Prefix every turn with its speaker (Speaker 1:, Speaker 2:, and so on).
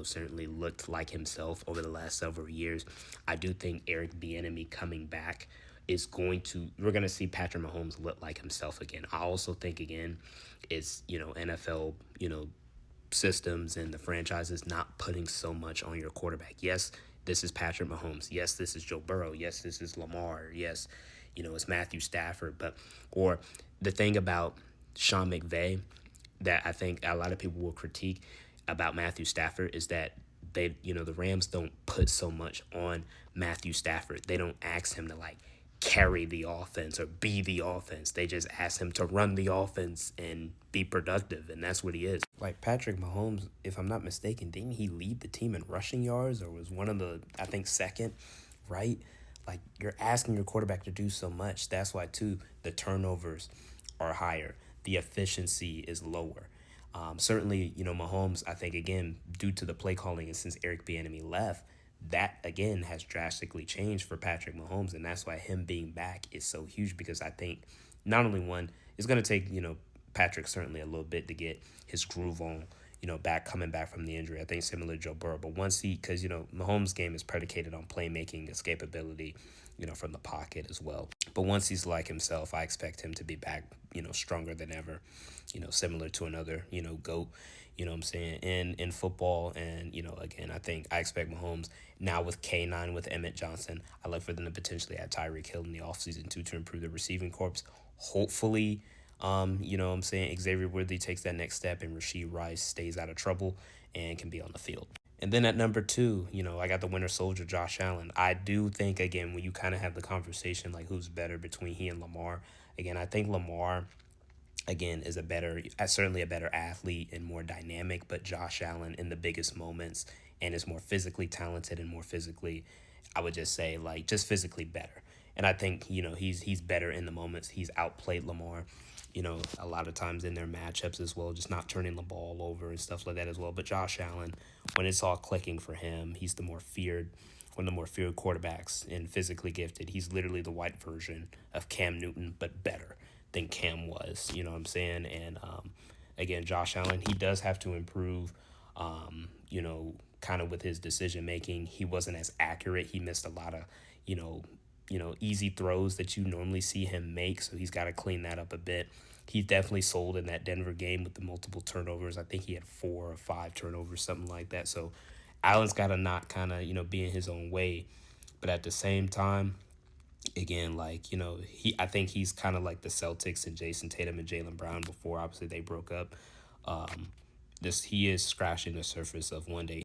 Speaker 1: certainly looked like himself over the last several years. I do think Eric Bieniemy coming back is we're going to see Patrick Mahomes look like himself again. I also think, again, it's, NFL, systems and the franchises not putting so much on your quarterback. Yes, this is Patrick Mahomes. Yes, this is Joe Burrow. Yes, this is Lamar. Yes, it's Matthew Stafford. Or the thing about Sean McVay that I think a lot of people will critique about Matthew Stafford is that the Rams don't put so much on Matthew Stafford. They don't ask him to carry the offense or be the offense. They just ask him to run the offense and be productive, and that's what he is. Like Patrick Mahomes, if I'm not mistaken, didn't he lead the team in rushing yards or was one of the, I think, second, right? Like, you're asking your quarterback to do so much. That's why, too, the turnovers are higher. The efficiency is lower. Certainly, Mahomes, I think, again, due to the play calling and since Eric Bieniemy left, that, again, has drastically changed for Patrick Mahomes. And that's why him being back is so huge because I think not only one, it's going to take, Patrick certainly a little bit to get his groove on, coming back from the injury. I think similar to Joe Burrow. But because, Mahomes' game is predicated on playmaking, escapability, from the pocket as well. But once he's like himself, I expect him to be back, stronger than ever, similar to another, GOAT, what I'm saying, in football. And, again, I expect Mahomes now with K9, with Emmett Johnson. I look for them to potentially add Tyreek Hill in the offseason too to improve the receiving corps. Hopefully, what I'm saying, Xavier Woodley takes that next step and Rashee Rice stays out of trouble and can be on the field. And then at number 2, I got the winter soldier, Josh Allen. I do think, again, when you kind of have the conversation, like who's better between he and Lamar, again, I think Lamar, again, is certainly a better athlete and more dynamic, but Josh Allen in the biggest moments and is more physically talented and more physically, I would just say, just physically better. And I think, he's better in the moments. He's outplayed Lamar, a lot of times in their matchups as well, just not turning the ball over and stuff like that as well. But Josh Allen, when it's all clicking for him, he's one of the more feared quarterbacks and physically gifted. He's literally the white version of Cam Newton, but better than Cam was, you know what I'm saying? And again, Josh Allen, he does have to improve, kind of with his decision making. He wasn't as accurate. He missed a lot of, easy throws that you normally see him make. So he's got to clean that up a bit. He definitely sold in that Denver game with the multiple turnovers. I think he had 4 or 5 turnovers, something like that. So Allen's got to not kind of, be in his own way. But at the same time, again, I think he's kind of like the Celtics and Jason Tatum and Jaylen Brown before, obviously, they broke up. He is scratching the surface of one day